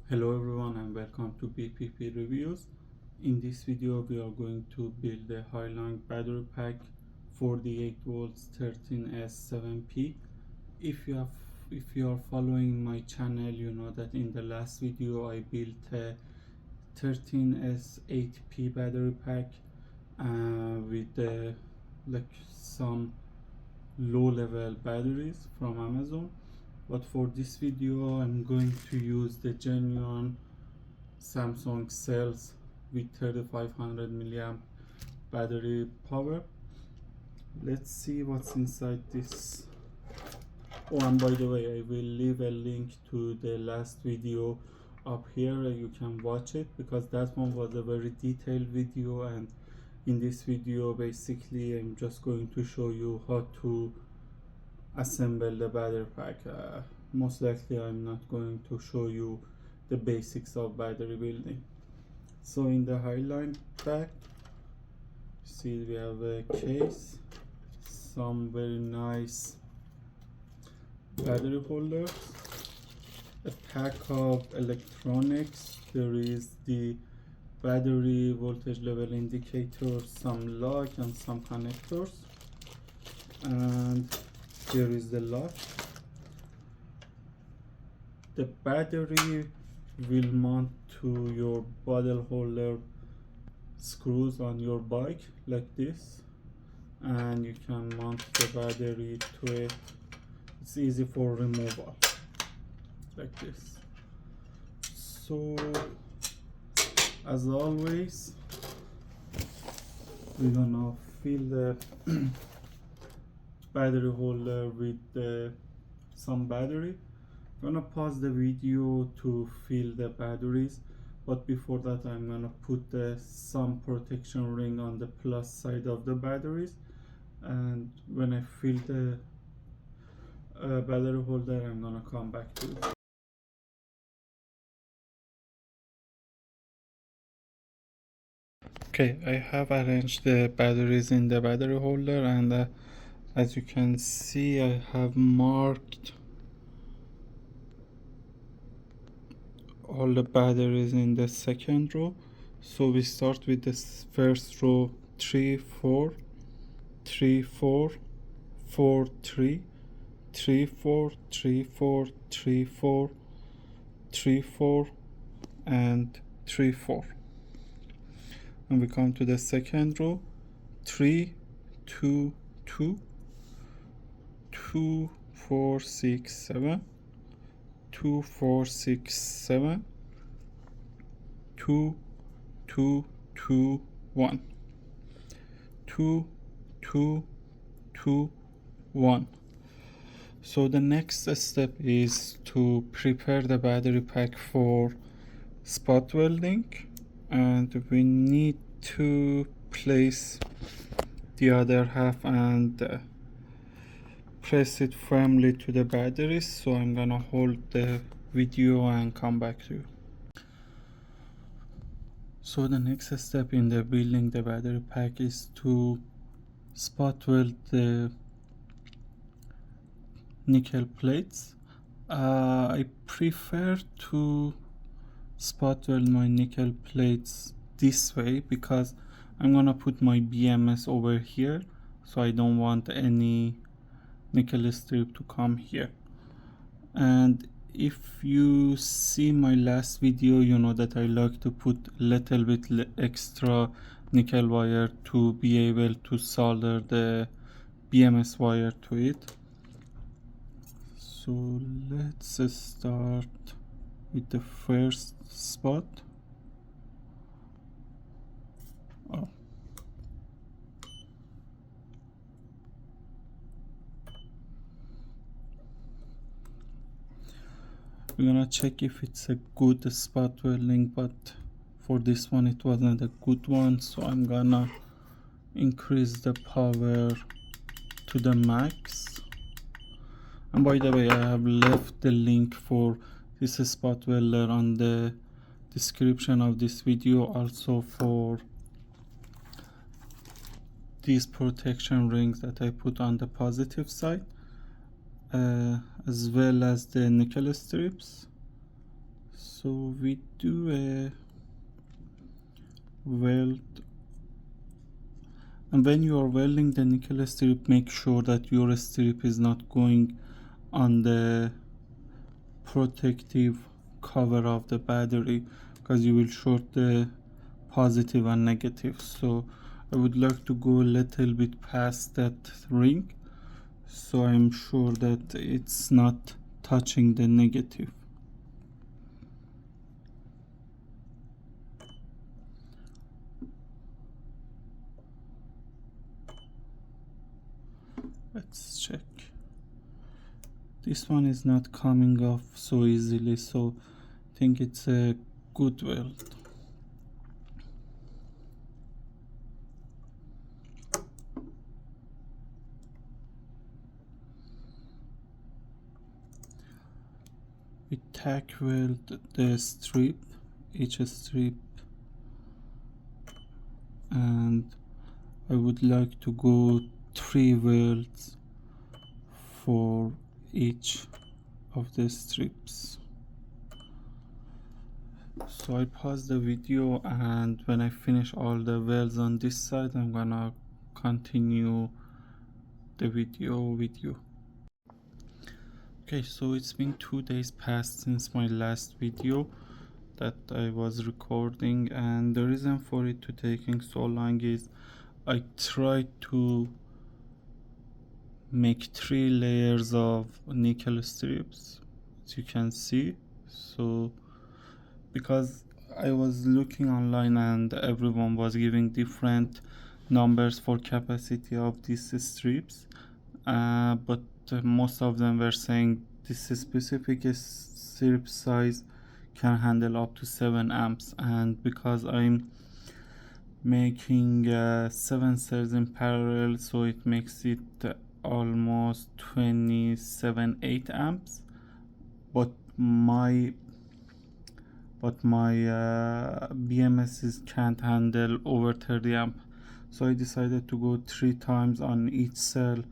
Hello everyone and welcome to BPP Reviews. In this video we are going to build a hailong battery pack 48 volts 13S7P. If you are following my channel, you know that in the last video I built a 13S8P battery pack with like some low level batteries from Amazon. But for this video I'm going to use the genuine Samsung cells with 3500 milliamp battery power. Let's see what's inside this. Oh, and by the way, I will leave a link to the last video up here. You can watch it because that one was a very detailed video, and in this video basically I'm just going to show you how to assemble the battery pack. Most likely I'm not going to show you the basics of battery building. So in the hailong pack, see we have a case, some very nice battery holders, a pack of electronics. There is the battery voltage level indicator, some lock and some connectors, and here is the lock. The battery will mount to your bottle holder screws on your bike like this, and you can mount the battery to it. It's easy for removal like this. So as always, we're gonna fill the battery holder with some battery. I'm gonna pause the video to fill the batteries, but before that I'm gonna put some protection ring on the plus side of the batteries, and when I fill the battery holder I'm gonna come back to it. Okay, I have arranged the batteries in the battery holder, and as you can see I have marked all the batteries in the second row. So we start with the first row: 3 4 3 4 4 3 3 4 3 4 3 4 3 4 and 3 4. And we come to the second row: 3 2 2 2 4 6 7 2 4 6 7 2 2 2 1 2 2 2 1. So the next step is to prepare the battery pack for spot welding, and we need to place the other half and press it firmly to the batteries. So I'm gonna hold the video and come back to you. So the next step in the building the battery pack is to spot weld the nickel plates. I prefer to spot weld my nickel plates this way because I'm gonna put my BMS over here, so I don't want any nickel strip to come here. And if you see my last video, you know that I like to put little bit extra nickel wire to be able to solder the BMS wire to it. So let's start with the first spot. Oh. We're gonna check if it's a good spot welding, but for this one it wasn't a good one, so I'm gonna increase the power to the max. And by the way, I have left the link for this spot welder on the description of this video, also for these protection rings that I put on the positive side, as well as the nickel strips. So we do a weld, and when you are welding the nickel strip, make sure that your strip is not going on the protective cover of the battery, because you will short the positive and negative. So I would like to go a little bit past that ring, so I'm sure that it's not touching the negative. Let's check. This one is not coming off so easily, so I think it's a good weld. We tack weld the strip, each strip, and I would like to go 3 welds for each of the strips. So I pause the video, and when I finish all the welds on this side, I'm gonna continue the video with you. Okay, so it's been 2 days past since my last video that I was recording, and the reason for it to taking so long is I tried to make 3 layers of nickel strips, as you can see. So because I was looking online and everyone was giving different numbers for capacity of these strips, but most of them were saying this specific strip size can handle up to 7 amps, and because I'm making 7 cells in parallel, so it makes it almost 27.8 amps, but my BMSs can't handle over 30 amp. So I decided to go 3 times on each cell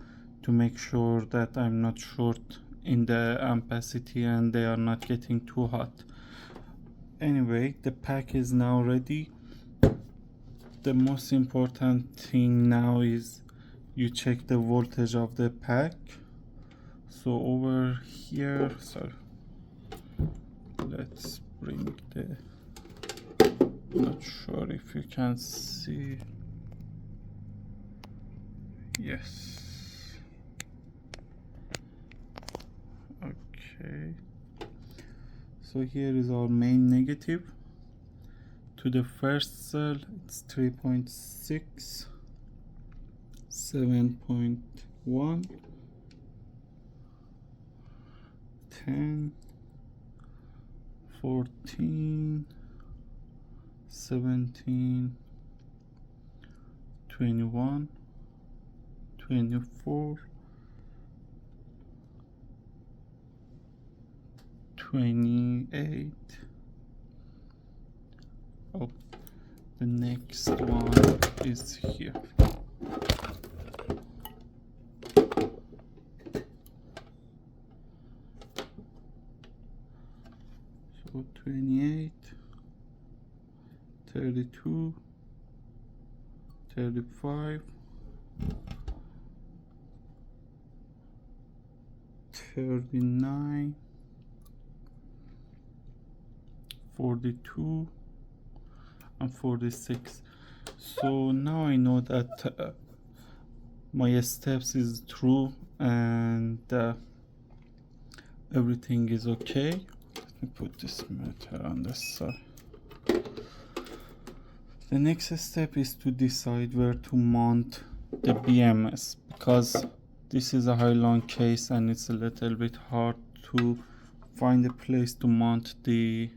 to make sure that I'm not short in the ampacity and they are not getting too hot. Anyway, the pack is now ready. The most important thing now is you check the voltage of the pack. So over here, sorry, let's bring the, not sure if you can see. Yes. Okay. So here is our main negative. To the first cell, it's 3.6, 7.1, 10, 14, 17, 21, 24, 28. Oh, the next one is here. So 28, 32, 35, 39, 42, and 46. So now I know that my steps is true and everything is okay. Let me put this metal on this side. The next step is to decide where to mount the BMS, because this is a hailong case and it's a little bit hard to find a place to mount the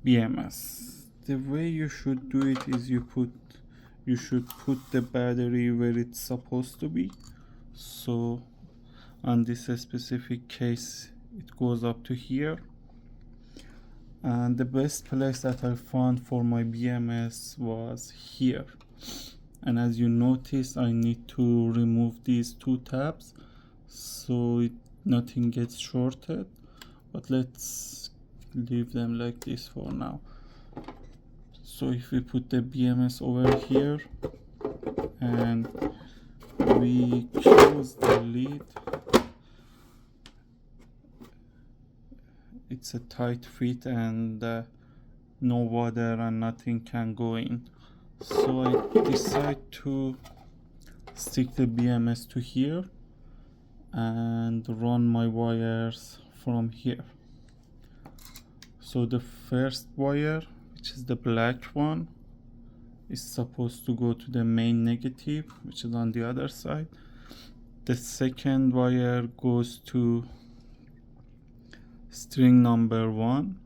BMS. The way you should do it is you should put the battery where it's supposed to be. So on this specific case it goes up to here, and the best place that I found for my BMS was here. And as you notice, I need to remove these 2 tabs so nothing gets shorted. But let's leave them like this for now. So if we put the BMS over here and we close the lid, it's a tight fit and no water and nothing can go in. So I decide to stick the BMS to here and run my wires from here. So the first wire, which is the black one, is supposed to go to the main negative, which is on the other side. The second wire goes to string number 1,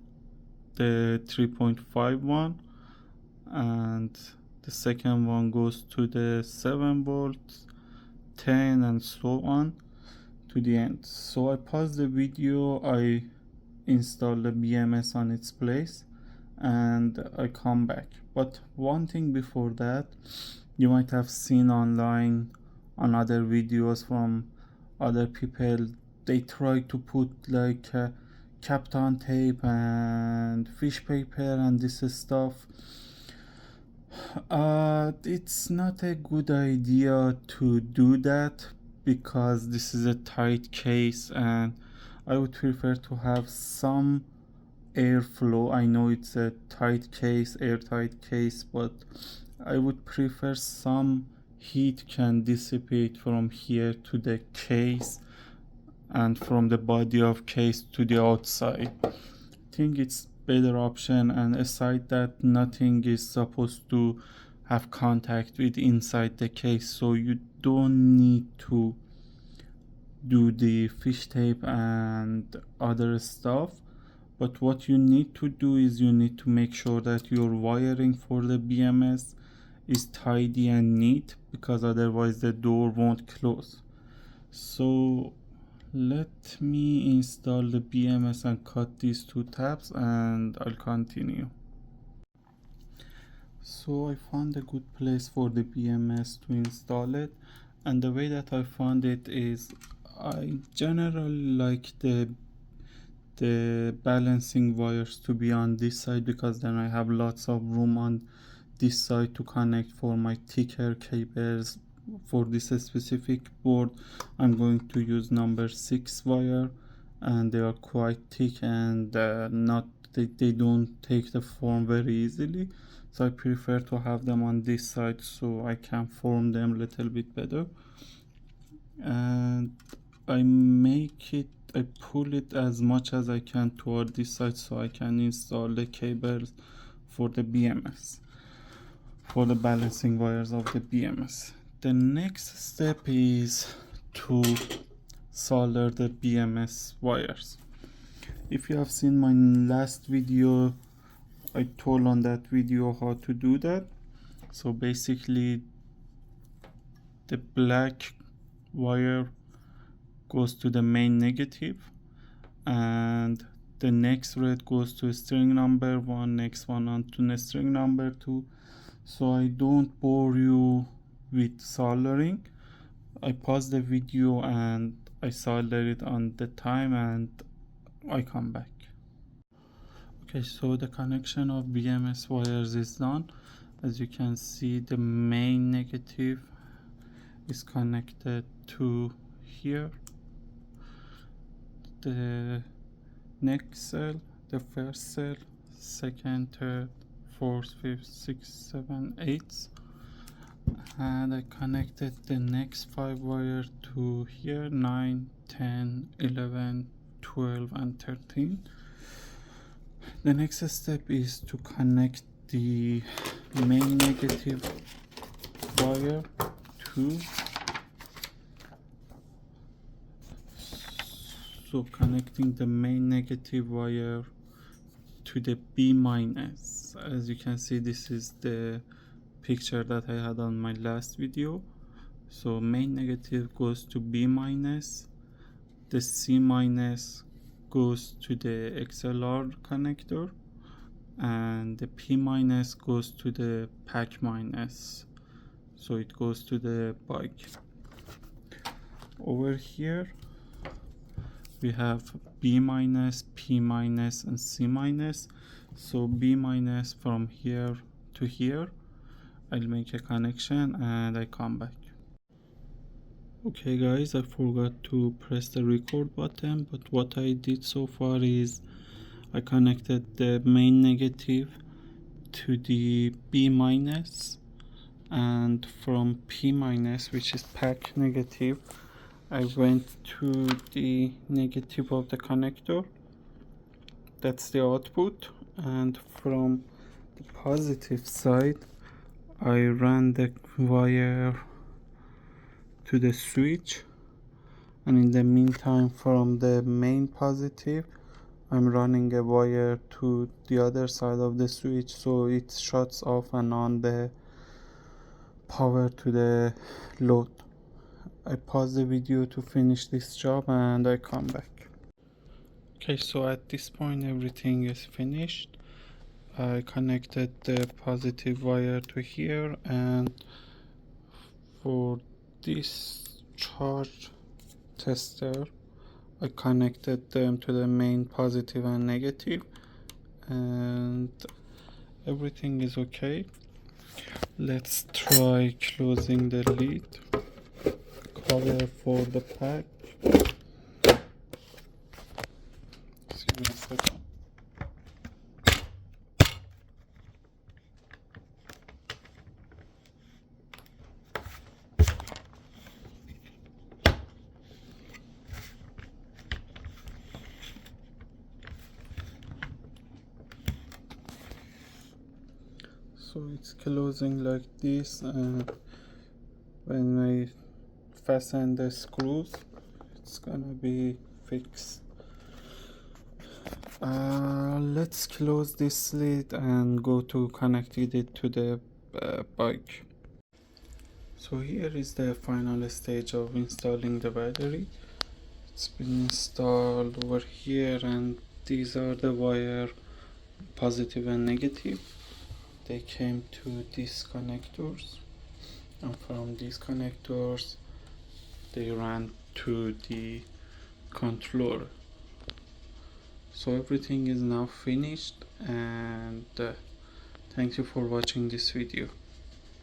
the 3.5 one, and the second one goes to the 7 volts, 10, and so on to the end. So I pause the video, I install the BMS on its place, and I come back. But one thing before that, you might have seen online on other videos from other people, they try to put like Kapton tape and fish paper and this stuff. It's not a good idea to do that because this is a tight case, and I would prefer to have some airflow. I know it's a tight case, airtight case, but I would prefer some heat can dissipate from here to the case and from the body of case to the outside. I think it's better option, and aside that, nothing is supposed to have contact with inside the case, so you don't need to do the fish tape and other stuff. But what you need to do is you need to make sure that your wiring for the BMS is tidy and neat, because otherwise the door won't close. So let me install the BMS and cut these 2 tabs and I'll continue. So I found a good place for the BMS to install it, and the way that I found it is I generally like the balancing wires to be on this side, because then I have lots of room on this side to connect for my thicker cables. For this specific board, I'm going to use number 6 wire, and they are quite thick and they don't take the form very easily, so I prefer to have them on this side so I can form them a little bit better. And I pull it as much as I can toward this side so I can install the cables for the BMS, for the balancing wires of the BMS. The next step is to solder the BMS wires. If you have seen my last video, I told on that video how to do that. So basically the black wire goes to the main negative, and the next red goes to string number 1, next one on to string number 2. So I don't bore you with soldering. I pause the video and I solder it on the time and I come back. Okay, so the connection of BMS wires is done. As you can see, the main negative is connected to here. The next cell, the first cell, second, third, fourth, fifth, sixth, seven, eighth, and I connected the next 5 wire to here, 9, 10, 11, 12, and 13. The next step is to connect the main negative wire to, so connecting the main negative wire to the B minus. As you can see, this is the picture that I had on my last video. So main negative goes to B minus, the C minus goes to the XLR connector, and the P minus goes to the pack minus, so it goes to the bike. Over here we have B B minus, P minus, and C minus. So B minus from here to here. I'll make a connection and I come back. Okay guys, I forgot to press the record button, but what I did so far is I connected the main negative to the B minus, and from P minus, which is pack negative, I went to the negative of the connector. That's the output. And from the positive side, I ran the wire to the switch, and in the meantime from the main positive I'm running a wire to the other side of the switch, so it shuts off and on the power to the load. I pause the video to finish this job and I come back. Okay, so at this point everything is finished. I connected the positive wire to here, and for this charge tester I connected them to the main positive and negative, and everything is okay. Let's try closing the lid cover for the pack. Excuse me a second. So it's closing like this, and when I fasten the screws it's gonna be fixed. Let's close this lid and go to connecting it to the bike. So here is the final stage of installing the battery. It's been installed over here, and these are the wire positive and negative. They came to these connectors, and from these connectors they ran to the controller. So everything is now finished, and thank you for watching this video.